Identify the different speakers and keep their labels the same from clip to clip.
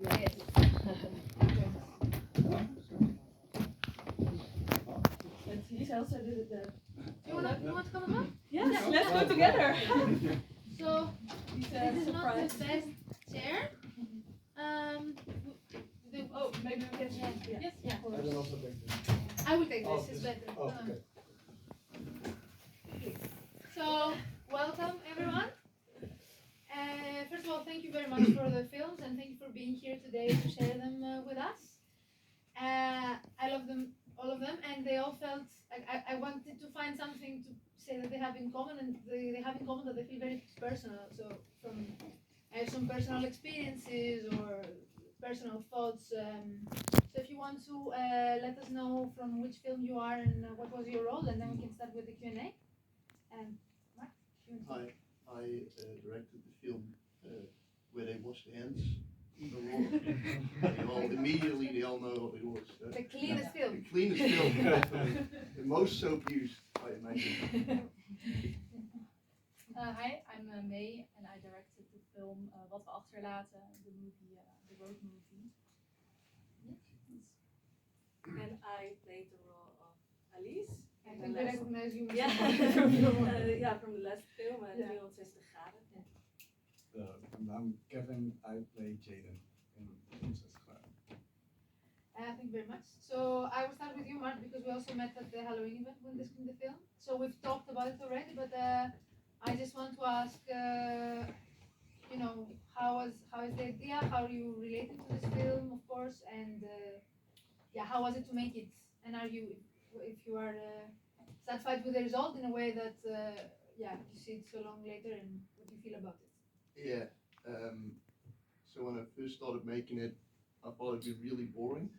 Speaker 1: Yes. But he also did it there.
Speaker 2: You want to come as well?
Speaker 1: Yes,
Speaker 2: Yeah.
Speaker 1: let's go together.
Speaker 2: So
Speaker 1: This
Speaker 2: this is not the
Speaker 1: surprise.
Speaker 2: best chair.
Speaker 1: Oh, maybe we can.
Speaker 2: Yes, yeah.
Speaker 3: I will also take this.
Speaker 2: I will take
Speaker 3: Oh,
Speaker 2: this. It's
Speaker 3: this-
Speaker 2: better.
Speaker 3: Oh, okay.
Speaker 2: So welcome everyone. First of all, thank you very much for the films and thank you for being here today to share them with us. I love them, all of them, and they all felt like I wanted to find something to say that they have in common, and they have in common that they feel very personal. So from some personal experiences or personal thoughts. So if you want to let us know from which film you are and what was your role, and then we can start with the Q&A. Mart, you want to-
Speaker 4: I directed the film where they wash their hands in the water. They all know what it was.
Speaker 2: The cleanest film.
Speaker 4: The cleanest film, definitely. The most soap used, I imagine.
Speaker 5: Hi, I'm May and I directed the film Wat we achterlaten, the movie, the road movie.
Speaker 1: And I played the role of Alice.
Speaker 2: I think we recognize you.
Speaker 1: Yeah, yeah, from the last film, 360 graden.
Speaker 3: I'm Kevin. I play Jaden in Princess Clara.
Speaker 2: Thank you very much. So I will start with you, Mart, because we also met at the Halloween event when they screened the film. So we've talked about it already, but I just want to ask, how is the idea? How are you related to this film, of course, and how was it to make it? And are you, if you are satisfied with the result in a way that, you see it so long later, and what do you feel about it?
Speaker 4: Yeah. So when I first started making it, I thought it'd be really boring.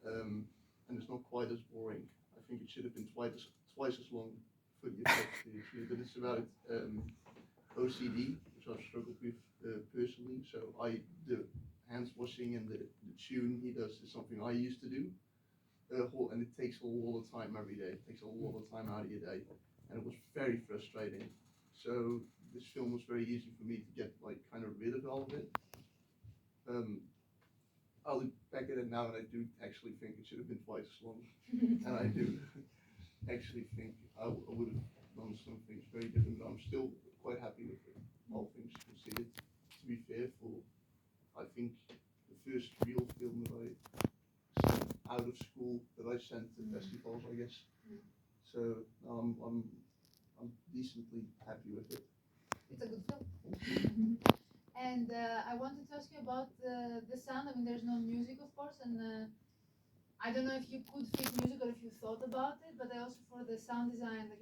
Speaker 4: And it's not quite as boring. I think it should have been twice as long for the effects to achieve. But it's about OCD, which I've struggled with personally. So the hands washing and the tune he does is something I used to do. And it takes a lot of time every day. It takes a lot of time out of your day. And it was very frustrating. So this film was very easy for me to get kind of rid of all of it. I look back at it now and I do actually think it should have been twice as long. And I do actually think I would have done some things very different, but I'm still quite happy with it, all things considered. To be fair, I think the first real film that I sent out of school, that I sent to festivals, I guess. So I'm decently happy with it.
Speaker 2: It's a good film. And I wanted to ask you about the sound. I mean, there's no music, of course, and I don't know if you could fit music or if you thought about it, but I also for the sound design, like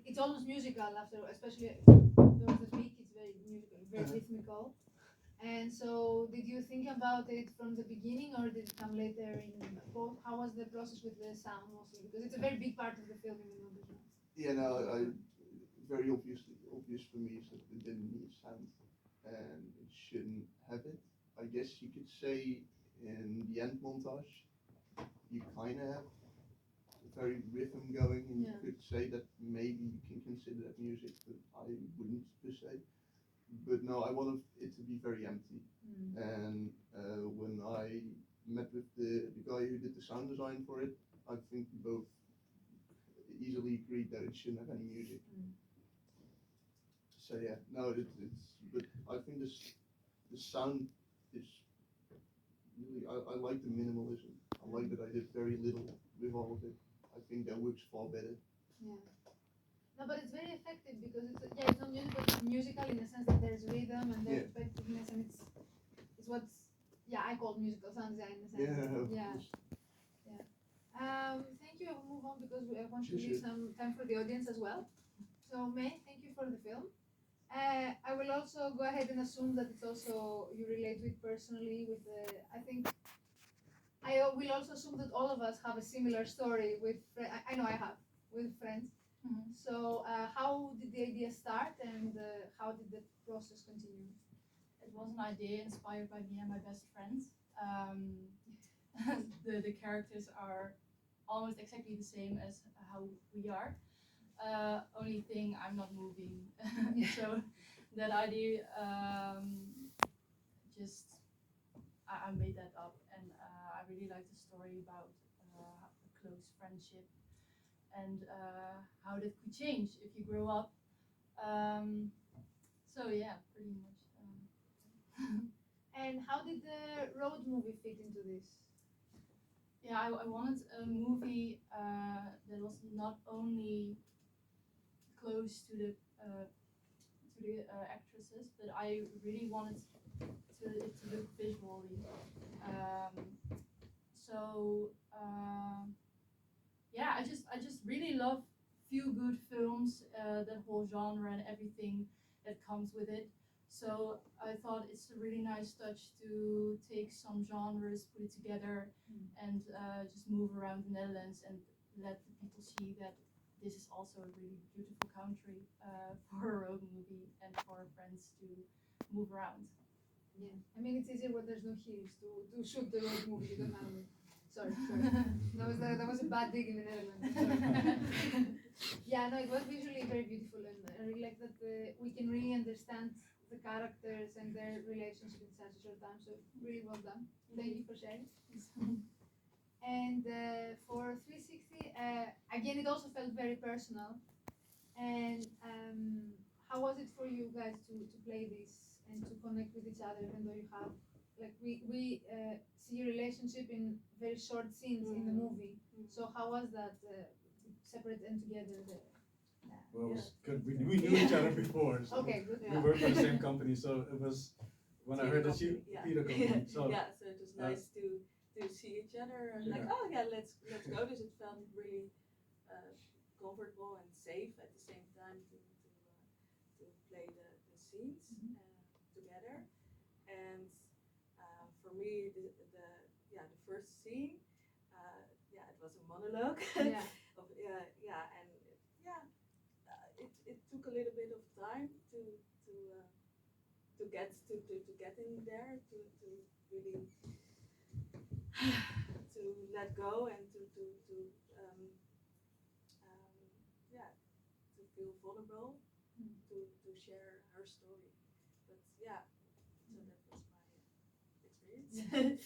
Speaker 2: it's almost musical after, especially towards the peak, it's very musical, very rhythmical. And so, did you think about it from the beginning, or did it come later in both? How was the process with the sound mostly? Because it's a very big part of the film, even though there's not.
Speaker 4: Yeah, no, very obvious for me is that it didn't need sound. And it shouldn't have it. I guess you could say in the end montage, you kind of have a very rhythm going, and you could say that maybe you can consider that music, but I wouldn't per se. But no, I wanted it to be very empty. And when I met with the guy who did the sound design for it, I think we both easily agreed that it shouldn't have any music. So yeah, no, but I think the sound is really, I like the minimalism. I like that I did very little with all of it. I think that works far better.
Speaker 2: Yeah. No, but it's very effective because it's not music, but it's musical in the sense that there's rhythm and there's effectiveness, and it's what's I call musical sound design in the sense. Thank you. I will move on because I want to leave some time for the audience as well. So May, thank you for the film. I will also go ahead and assume that it's also you relate with personally with I think I will also assume that all of us have a similar story with I know I have with friends. So how did the idea start, and how did the process continue?
Speaker 5: It was an idea inspired by me and my best friends. The characters are almost exactly the same as how we are. Only thing, I'm not moving. So that idea just I made that up, and I really like the story about a close friendship and how that could change if you grow up. So yeah, pretty much.
Speaker 2: And how did the road movie fit into this?
Speaker 5: Yeah, I wanted a movie that was not only close to the actresses, but I really wanted it to look visually. Yeah, I just really love feel good films, that whole genre and everything that comes with it. So I thought it's a really nice touch to take some genres, put it together, and just move around the Netherlands and let the people see that this is also a really beautiful country for a road movie and for friends to move around.
Speaker 2: Yeah, I mean it's easier when there's no hills to shoot the road movie. You don't have it. Sorry. That was a bad dig in the Netherlands. Yeah, no, it was visually very beautiful, and I really like that we can really understand the characters and their relationship in such a short time. So really well done. Thank you for sharing. And for 360, again, it also felt very personal. And how was it for you guys to play this and to connect with each other, even though you have, like, we see your relationship in very short scenes in the movie. So how was that separate and together?
Speaker 3: Well, it was good. We knew each other before. So
Speaker 2: Okay, good.
Speaker 3: we worked for the same company, so it was when I heard that you theater company. So
Speaker 1: yeah, so it was nice to see each other and like, oh yeah, let's go. Because it felt really comfortable and safe at the same time to play the scenes together. And for me, the first scene, it was a monologue.
Speaker 2: Yeah.
Speaker 1: It took a little bit of time to get in there to really to let go and to feel vulnerable to share her story. But yeah, so that was my experience.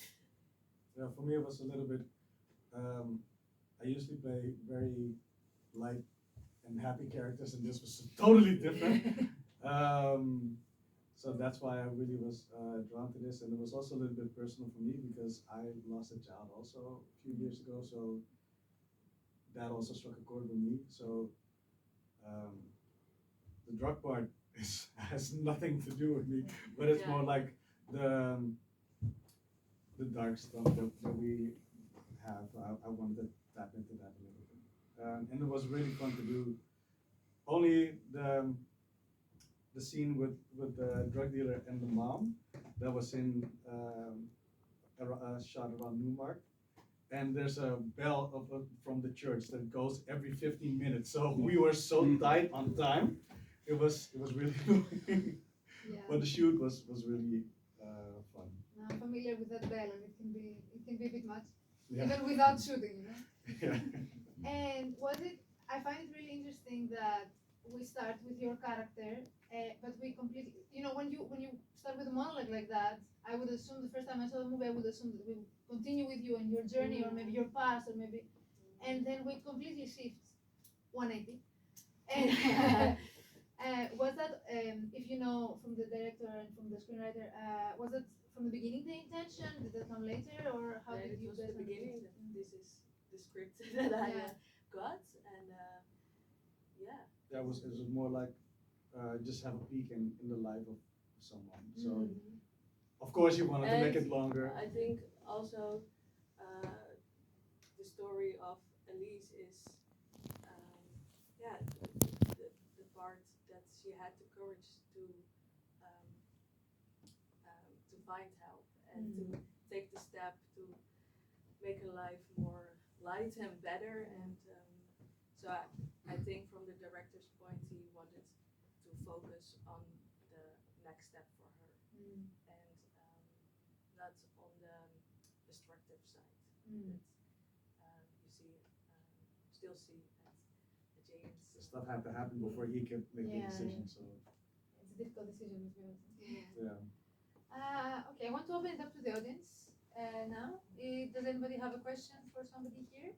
Speaker 3: yeah, for me it was a little bit. I usually play very light and happy characters, and this was totally different. So that's why I really was drawn to this, and it was also a little bit personal for me because I lost a child also a few years ago, so that also struck a chord with me. So the drug part has nothing to do with me, but it's more like the dark stuff that we have. I wanted to tap into that a little bit, and it was really fun to do. Only the scene with the drug dealer and the mom that was in a shot around Newmark, and there's a bell from the church that goes every 15 minutes. So we were so tight on time. It was really
Speaker 2: Yeah.
Speaker 3: but the shoot was really fun.
Speaker 2: I'm familiar with that bell, and it can be a bit much,
Speaker 3: Yeah.
Speaker 2: even without shooting, you know.
Speaker 3: Yeah.
Speaker 2: And I find it really interesting that we start with your character, but we completely, when you start with a monologue like that, I would assume the first time I saw the movie, I would assume that we continue with you and your journey, or maybe your past, or maybe, and then we completely shift 180. And was that, if you know from the director and from the screenwriter, was that from the beginning the intention? Did that come later, or how did
Speaker 1: It
Speaker 2: you
Speaker 1: was
Speaker 2: guys?
Speaker 1: the beginning that this is the script that I got, and
Speaker 3: It was more like just have a peek in the life of someone. So of course you wanted to make it longer.
Speaker 1: I think also the story of Elise is the part that she had the courage to find help and to take the step to make her life more light and better. And so I think from the director's point, he wanted to focus on the next step for her and not on the destructive side that you still see at James.
Speaker 3: Stuff had to happen before he could make the decision. So
Speaker 2: It's a difficult decision, to be honest.
Speaker 3: yeah.
Speaker 2: Okay, I want to open it up to the audience. now. Does anybody have a question for somebody here?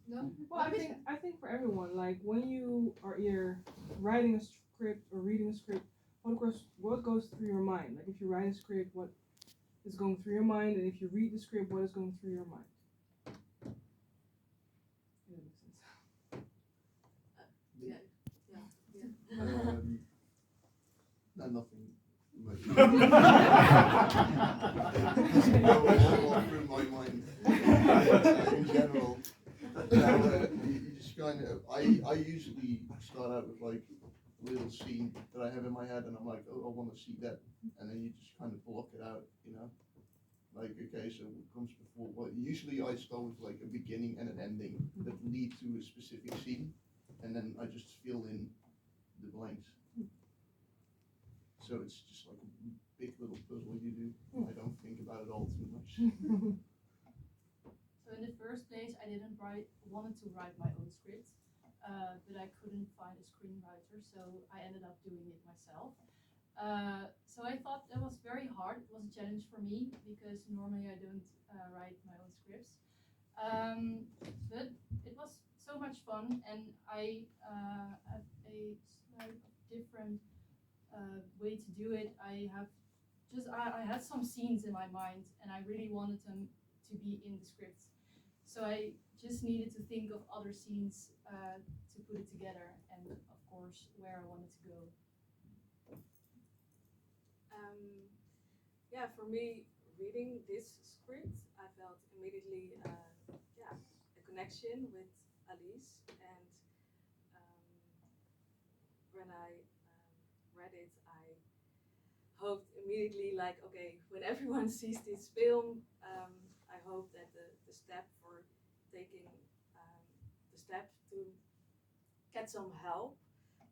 Speaker 2: No?
Speaker 6: Well, I think for everyone, like when you are either writing a script or reading a script, what goes through your mind? Like if you write a script, what is going through your mind, and if you read the script, what is going through your mind? Yeah, that makes sense.
Speaker 4: No, nothing. Doesn't go all through my mind in general. You just kind of, I usually start out with like a little scene that I have in my head, and I'm like, oh, I want to see that, and then you just kind of block it out, you know. Like, okay, so what comes before? Well, usually I start with like a beginning and an ending that lead to a specific scene, and then I just fill in the blanks. So it's just like a big little puzzle you do. I don't think about it all too much.
Speaker 5: So in the first place, I didn't wanted to write my own script, but I couldn't find a screenwriter, so I ended up doing it myself. So I thought that was very hard. It was a challenge for me because normally I don't write my own scripts. But it was so much fun, and I have a slight different way to do it. I had some scenes in my mind, and I really wanted them to be in the script. So I just needed to think of other scenes to put it together, and of course where I wanted to go.
Speaker 1: Yeah, for me, reading this script, I felt immediately, a connection with Alice, and when I read it, I hoped immediately, like, okay, when everyone sees this film, I hope that the step for taking the step to get some help,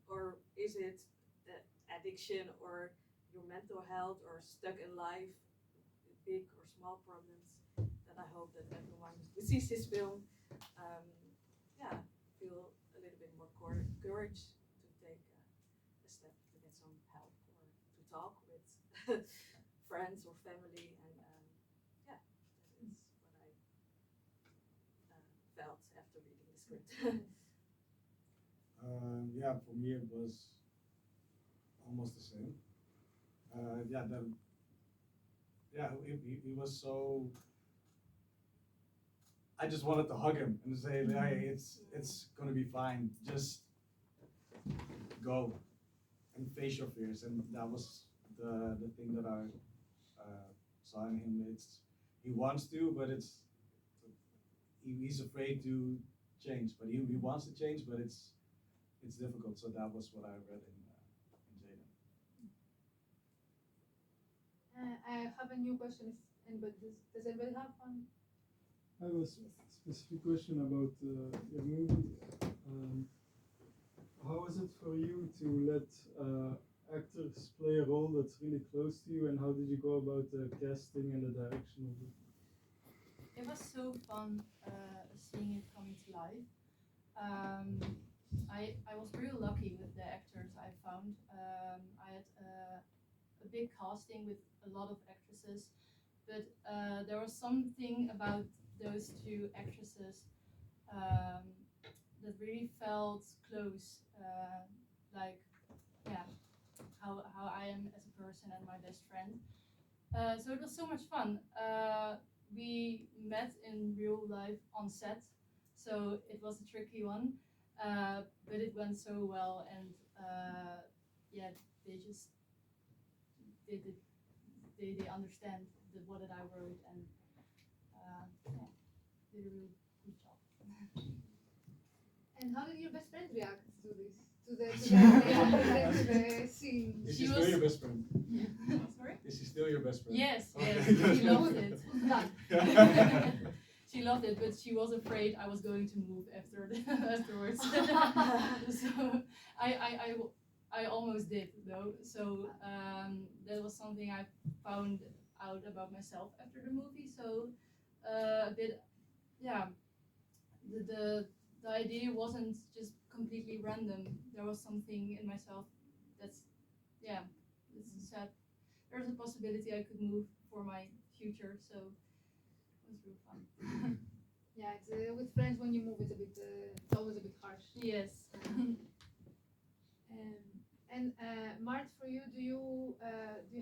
Speaker 1: or is it the addiction or your mental health or stuck in life, big or small problems, that I hope that everyone who sees this film, feel a little bit more courage to take a step to get some help or to talk with friends or family, and that is what I felt after reading the script.
Speaker 3: Yeah, for me it was almost the same. He was so. I just wanted to hug him and say, "Hey, it's gonna be fine. Just go and face your fears." And that was the thing that I saw in him. He wants to, but he's afraid to change. But he wants to change, but it's difficult. So that was what I read in Jaden.
Speaker 2: I have a new question. Does anybody have one?
Speaker 7: I have a specific question about your movie. How is it for you to let actors play a role that's really close to you, and how did you go about the casting and the direction of it?
Speaker 5: It was so fun seeing it coming to life. I was real lucky with the actors I found. I had a big casting with a lot of actresses, but there was something about those two actresses that really felt close, like, yeah, how I am as a person and my best friend. So it was so much fun. We met in real life on set, so it was a tricky one, but it went so well, and they just they understand what that I wrote, and did a really good job.
Speaker 2: And how did your best friend react to this? To the scene?
Speaker 3: Is
Speaker 5: She
Speaker 3: she still
Speaker 5: was-
Speaker 3: your best friend?
Speaker 5: Sorry?
Speaker 3: Is she still your best friend?
Speaker 5: Yes,
Speaker 3: Okay.
Speaker 5: yes, she loved it.
Speaker 2: Done.
Speaker 5: She loved it, but she was afraid I was going to move afterwards. So I almost did though. So that was something I found out about myself after the movie. So a bit, yeah. The idea wasn't just completely random. There was something in myself that's, yeah, it's sad there's a possibility I could move for my future. So it was real fun.
Speaker 2: Yeah, it's, with friends when you move, it's always a bit harsh.
Speaker 5: Yes.
Speaker 2: And Mart, for you, do you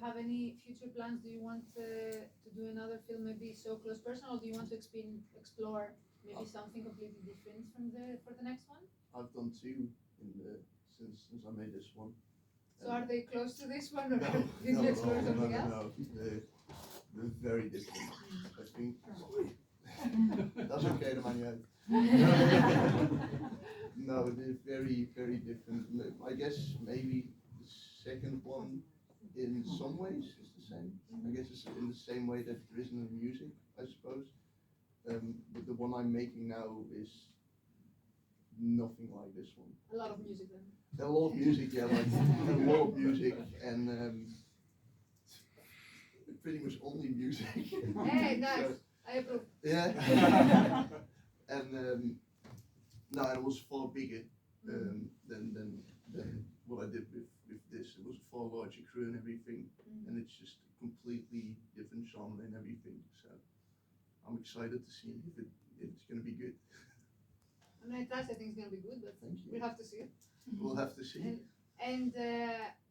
Speaker 2: have any future plans? Do you want to do another film, maybe so close personal, or do you want to explore maybe something completely different for the next one?
Speaker 4: I've done two since I made this one.
Speaker 2: So are they close to this one, or
Speaker 4: No,
Speaker 2: did
Speaker 4: no,
Speaker 2: you explore
Speaker 4: no,
Speaker 2: something
Speaker 4: no,
Speaker 2: else?
Speaker 4: no. They're very different. I think. That's okay, the man. No, they're very, very different. I guess maybe the second one, in some ways, is the same. I guess it's in the same way that there isn't in music, I suppose. But the one I'm making now is nothing like this one.
Speaker 2: A lot of music then.
Speaker 4: A lot of music, yeah, like a lot of music, and pretty much only music.
Speaker 2: Hey, nice.
Speaker 4: So,
Speaker 2: I approve.
Speaker 4: yeah. And no, it was far bigger than what I did with this. It was a far larger crew and everything, and it's just a completely different genre and everything. So I'm excited to see if it's going to be good.
Speaker 2: I mean, I think it's gonna be good, but
Speaker 4: Thank you.
Speaker 2: we'll have to see it.
Speaker 4: We'll have to see.
Speaker 2: And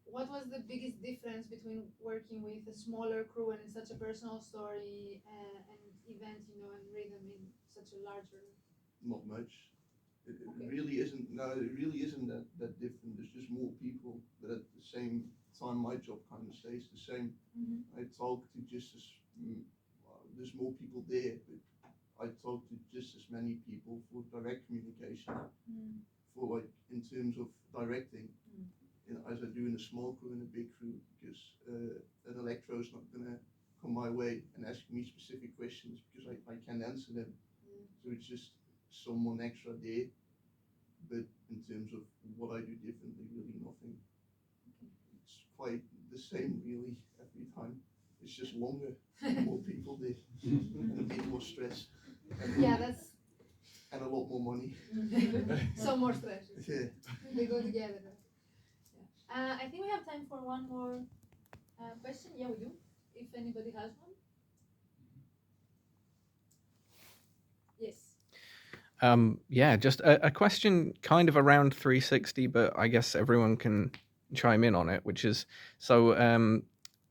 Speaker 2: what was the biggest difference between working with a smaller crew and in such a personal story and event, and rhythm in such a larger?
Speaker 4: Not much. It
Speaker 2: Okay.
Speaker 4: really isn't. No, it really isn't that different. There's just more people, but at the same time, my job kind of stays the same. I talk to just as there's more people there, but I talk to just as many people for direct communication, for like in terms of directing, as I do in a small crew and a big crew, because an electro is not gonna come my way and ask me specific questions because I can't answer them. So it's just someone extra there, but in terms of what I do differently, really nothing. It's quite the same really every time. It's just longer, more people there, and a bit more stress.
Speaker 2: Yeah, that's
Speaker 4: And a lot more money.
Speaker 2: some more stress.
Speaker 4: Yeah.
Speaker 2: They go together. I think we have time for one more question. Yeah, we do. If anybody has one. Yes.
Speaker 8: Yeah, just a question kind of around 360, but I guess everyone can chime in on it, which is, so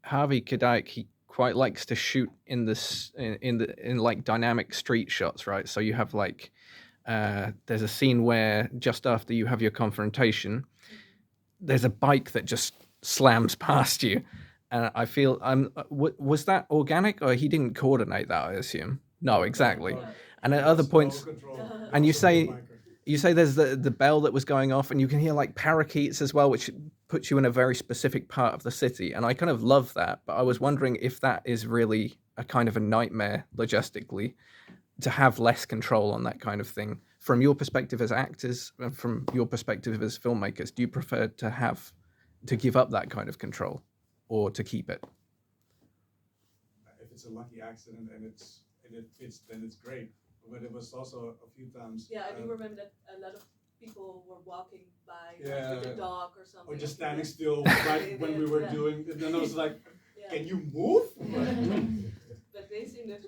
Speaker 8: Harvey Kardijk, he quite likes to shoot in like dynamic street shots, right? So you have like, there's a scene where just after you have your confrontation, there's a bike that just slams past you. And I feel, was that organic, or he didn't coordinate that, I assume? No, exactly. And at other points, and you say there's the bell that was going off, and you can hear like parakeets as well, which puts you in a very specific part of the city. And I kind of love that, but I was wondering if that is really a kind of a nightmare logistically, to have less control on that kind of thing. From your perspective as actors, from your perspective as filmmakers, do you prefer to give up that kind of control, or to keep it?
Speaker 3: If it's a lucky accident and it fits, then it's great. But it was also a few times.
Speaker 1: Yeah, I do remember that a lot of people were walking by
Speaker 3: Yeah,
Speaker 1: with a dog or something.
Speaker 3: or just standing still right when we were doing, and then I was like, can you move?
Speaker 1: But based in the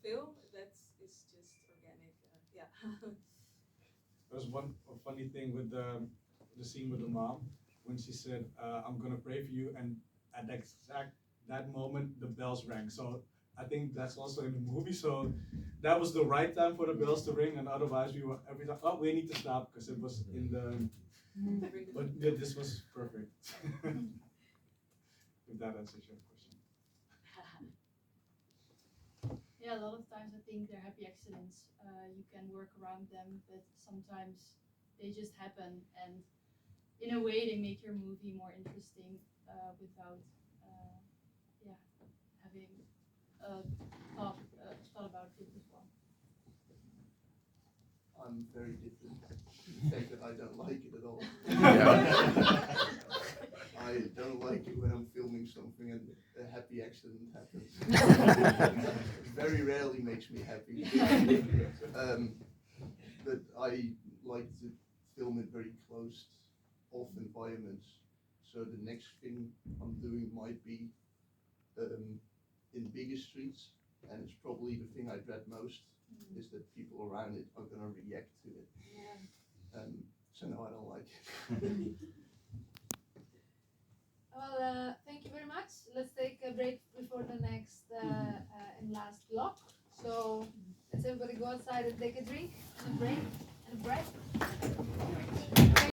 Speaker 1: film, it's just organic. Yeah.
Speaker 3: There was one funny thing with the scene with the mom when she said, "I'm gonna pray for you," and at that moment the bells rang. So I think that's also in the movie. So that was the right time for the bells to ring, and otherwise we were every time, oh, we need to stop because it was in the. But yeah, this was perfect. If that answers your question.
Speaker 5: Yeah, a lot of times I think they're happy accidents. You can work around them, but sometimes they just happen, and in a way they make your movie more interesting without having thought about it as well.
Speaker 4: I'm very different. The fact that I don't like it at all. I don't like it when I'm filming something and a happy accident happens. Very rarely makes me happy. But I like to film in very closed off environments. So the next thing I'm doing might be in bigger streets, and it's probably the thing I dread most is that people around it are gonna react to it.
Speaker 2: Yeah.
Speaker 4: So no, I don't like it.
Speaker 2: Well, thank you very much. Let's take a break before the next and last block. So let's everybody go outside and take a drink and a break and a breath.